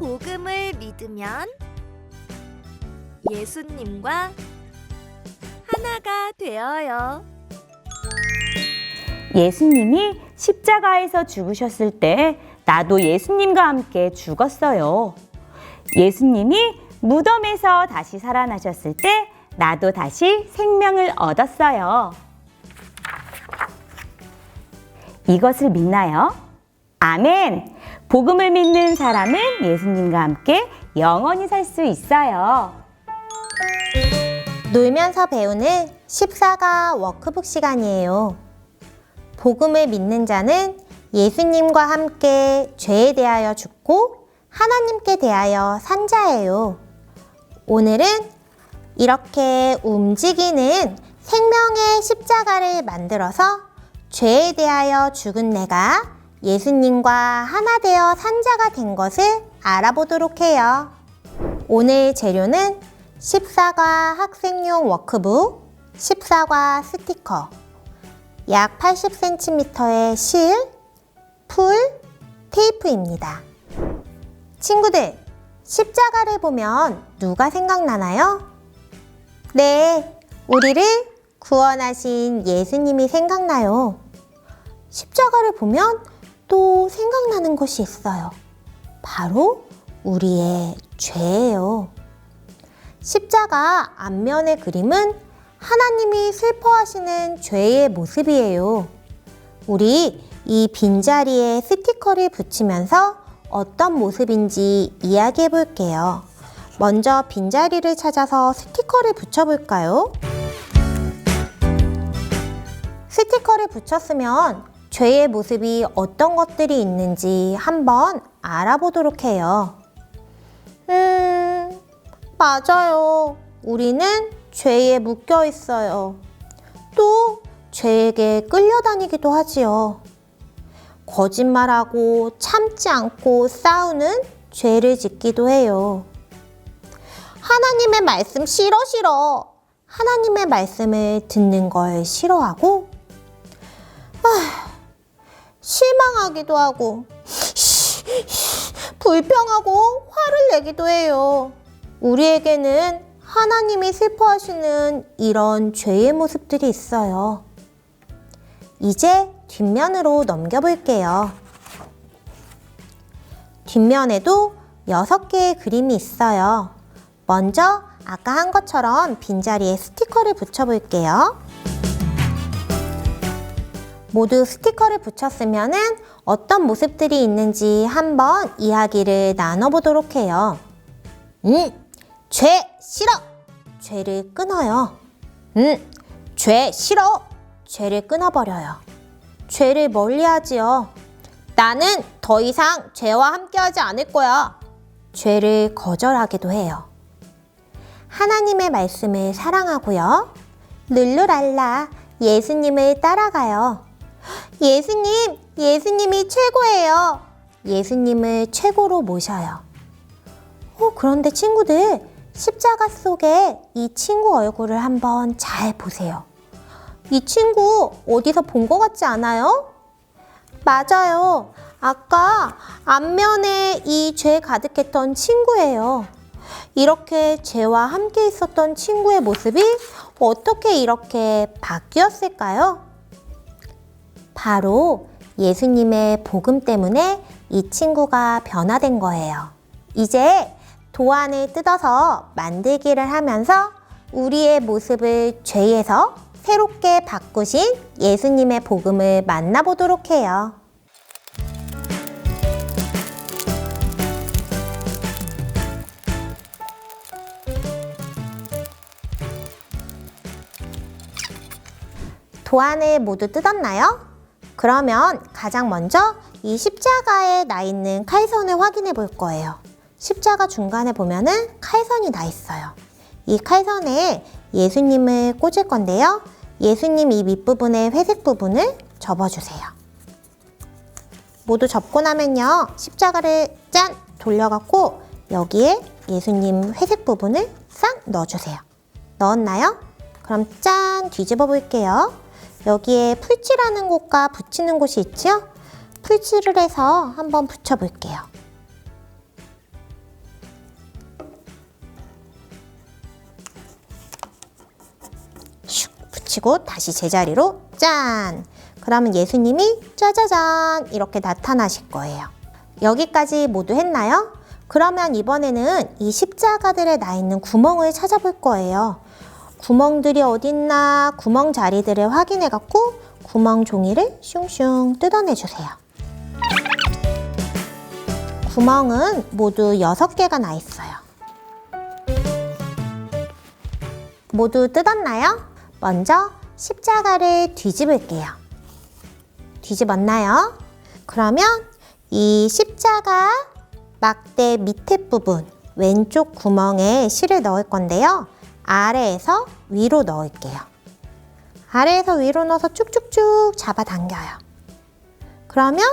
복음을 믿으면 예수님과 하나가 되어요. 예수님이 십자가에서 죽으셨을 때 나도 예수님과 함께 죽었어요. 예수님이 무덤에서 다시 살아나셨을 때 나도 다시 생명을 얻었어요. 이것을 믿나요? 아멘! 복음을 믿는 사람은 예수님과 함께 영원히 살 수 있어요. 놀면서 배우는 14가 워크북 시간이에요. 복음을 믿는 자는 예수님과 함께 죄에 대하여 죽고 하나님께 대하여 산 자예요. 오늘은 이렇게 움직이는 생명의 십자가를 만들어서 죄에 대하여 죽은 내가 예수님과 하나 되어 산 자가 된 것을 알아보도록 해요. 오늘 재료는 14과 학생용 워크북, 14과 스티커, 약 80cm의 실, 풀, 테이프입니다. 친구들, 십자가를 보면 누가 생각나나요? 네, 우리를 구원하신 예수님이 생각나요. 십자가를 보면 또 생각나는 것이 있어요. 바로 우리의 죄예요. 십자가 앞면의 그림은 하나님이 슬퍼하시는 죄의 모습이에요. 우리 이 빈자리에 스티커를 붙이면서 어떤 모습인지 이야기해 볼게요. 먼저 빈자리를 찾아서 스티커를 붙여볼까요? 스티커를 붙였으면 죄의 모습이 어떤 것들이 있는지 한번 알아보도록 해요. 맞아요. 우리는 죄에 묶여 있어요. 또 죄에게 끌려다니기도 하지요. 거짓말하고 참지 않고 싸우는 죄를 짓기도 해요. 하나님의 말씀 싫어. 하나님의 말씀을 듣는 걸 싫어하고 실망하기도 하고 불평하고 화를 내기도 해요. 우리에게는 하나님이 슬퍼하시는 이런 죄의 모습들이 있어요. 이제 뒷면으로 넘겨볼게요. 뒷면에도 6개의 그림이 있어요. 먼저 아까 한 것처럼 빈자리에 스티커를 붙여볼게요. 모두 스티커를 붙였으면 어떤 모습들이 있는지 한번 이야기를 나눠보도록 해요. 죄 싫어! 죄를 끊어요. 죄 싫어! 죄를 끊어버려요. 죄를 멀리하지요. 나는 더 이상 죄와 함께하지 않을 거야. 죄를 거절하기도 해요. 하나님의 말씀을 사랑하고요. 룰루랄라 예수님을 따라가요. 예수님이 최고예요. 예수님을 최고로 모셔요. 그런데 친구들, 십자가 속에 이 친구 얼굴을 한번 잘 보세요. 이 친구 어디서 본 것 같지 않아요? 맞아요. 아까 앞면에 이 죄 가득했던 친구예요. 이렇게 죄와 함께 있었던 친구의 모습이 어떻게 이렇게 바뀌었을까요? 바로 예수님의 복음 때문에 이 친구가 변화된 거예요. 이제 도안을 뜯어서 만들기를 하면서 우리의 모습을 죄에서 새롭게 바꾸신 예수님의 복음을 만나보도록 해요. 도안을 모두 뜯었나요? 그러면 가장 먼저 이 십자가에 나 있는 칼선을 확인해 볼 거예요. 십자가 중간에 보면은 칼선이 나 있어요. 이 칼선에 예수님을 꽂을 건데요. 예수님 이 밑부분에 회색 부분을 접어주세요. 모두 접고 나면요. 십자가를 짠! 돌려갖고 여기에 예수님 회색 부분을 싹 넣어주세요. 넣었나요? 그럼 짠! 뒤집어 볼게요. 여기에 풀칠하는 곳과 붙이는 곳이 있죠? 풀칠을 해서 한번 붙여볼게요. 그리고 다시 제자리로 짠! 그러면 예수님이 짜자잔 이렇게 나타나실 거예요. 여기까지 모두 했나요? 그러면 이번에는 이 십자가들에 나 있는 구멍을 찾아볼 거예요. 구멍들이 어딨나 구멍 자리들을 확인해 갖고 구멍 종이를 슝슝 뜯어내 주세요. 구멍은 모두 6개가 나 있어요. 모두 뜯었나요? 먼저 십자가를 뒤집을게요. 뒤집었나요? 그러면 이 십자가 막대 밑에 부분 왼쪽 구멍에 실을 넣을 건데요. 아래에서 위로 넣을게요. 아래에서 위로 넣어서 쭉쭉쭉 잡아당겨요. 그러면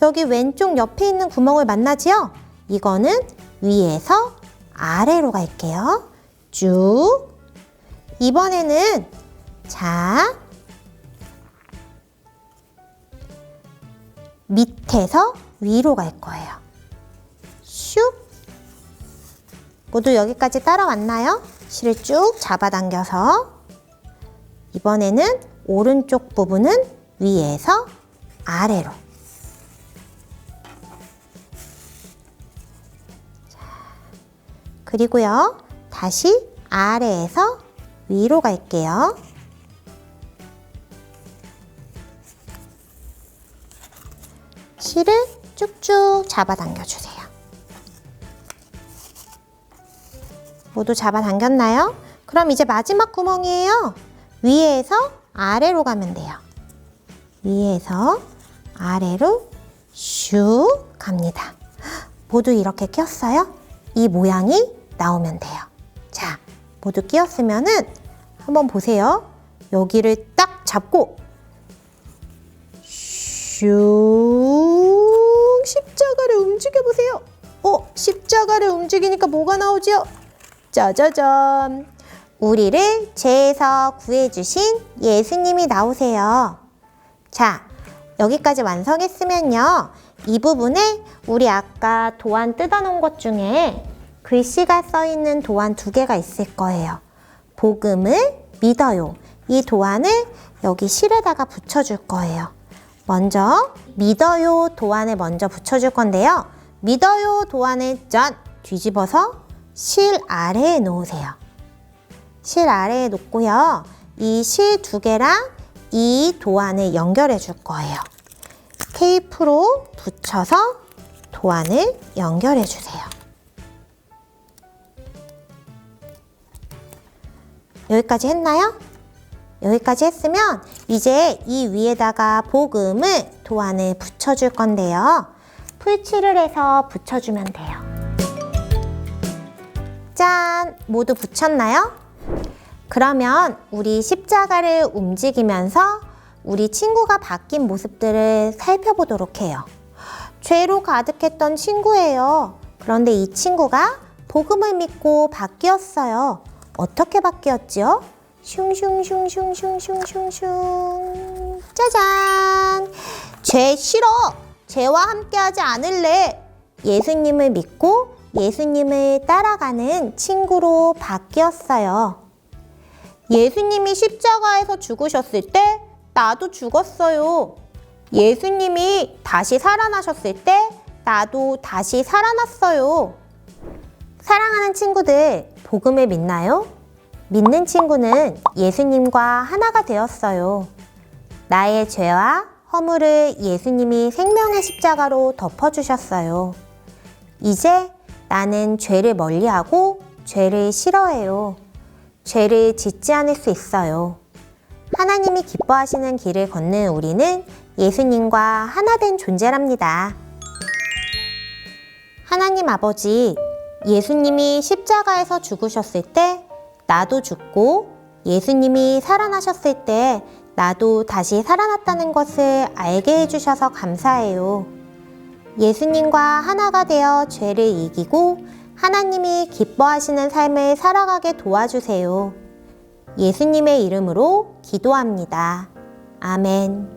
여기 왼쪽 옆에 있는 구멍을 만나지요? 이거는 위에서 아래로 갈게요. 쭉. 이번에는 자, 밑에서 위로 갈 거예요. 슉. 모두 여기까지 따라왔나요? 실을 쭉 잡아당겨서 이번에는 오른쪽 부분은 위에서 아래로. 그리고요, 다시 아래에서 위로 갈게요. 실을 쭉쭉 잡아당겨 주세요. 모두 잡아당겼나요? 그럼 이제 마지막 구멍이에요. 위에서 아래로 가면 돼요. 위에서 아래로 슉 갑니다. 모두 이렇게 꼈어요? 이 모양이 나오면 돼요. 자, 모두 끼었으면은 한번 보세요. 여기를 딱 잡고 슝 십자가를 움직여 보세요. 십자가를 움직이니까 뭐가 나오죠? 짜자잔! 우리를 죄에서 구해주신 예수님이 나오세요. 자, 여기까지 완성했으면요. 이 부분에 우리 아까 도안 뜯어놓은 것 중에 글씨가 써있는 도안 2개가 있을 거예요. 복음을 믿어요. 이 도안을 여기 실에다가 붙여줄 거예요. 먼저 믿어요 도안을 먼저 붙여줄 건데요. 믿어요 도안을 짠! 뒤집어서 실 아래에 놓으세요. 실 아래에 놓고요. 이 실 2개랑 이 도안을 연결해 줄 거예요. 테이프로 붙여서 도안을 연결해 주세요. 여기까지 했나요? 여기까지 했으면 이제 이 위에다가 복음을 도안을 붙여줄 건데요. 풀칠을 해서 붙여주면 돼요. 짠! 모두 붙였나요? 그러면 우리 십자가를 움직이면서 우리 친구가 바뀐 모습들을 살펴보도록 해요. 죄로 가득했던 친구예요. 그런데 이 친구가 복음을 믿고 바뀌었어요. 어떻게 바뀌었죠? 슝슝슝슝슝슝슝슝 짜잔! 죄 싫어! 죄와 함께하지 않을래! 예수님을 믿고 예수님을 따라가는 친구로 바뀌었어요. 예수님이 십자가에서 죽으셨을 때 나도 죽었어요. 예수님이 다시 살아나셨을 때 나도 다시 살아났어요. 사랑하는 친구들, 복음을 믿나요? 믿는 친구는 예수님과 하나가 되었어요. 나의 죄와 허물을 예수님이 생명의 십자가로 덮어주셨어요. 이제 나는 죄를 멀리하고 죄를 싫어해요. 죄를 짓지 않을 수 있어요. 하나님이 기뻐하시는 길을 걷는 우리는 예수님과 하나 된 존재랍니다. 하나님 아버지, 예수님이 십자가에서 죽으셨을 때 나도 죽고 예수님이 살아나셨을 때 나도 다시 살아났다는 것을 알게 해주셔서 감사해요. 예수님과 하나가 되어 죄를 이기고 하나님이 기뻐하시는 삶을 살아가게 도와주세요. 예수님의 이름으로 기도합니다. 아멘.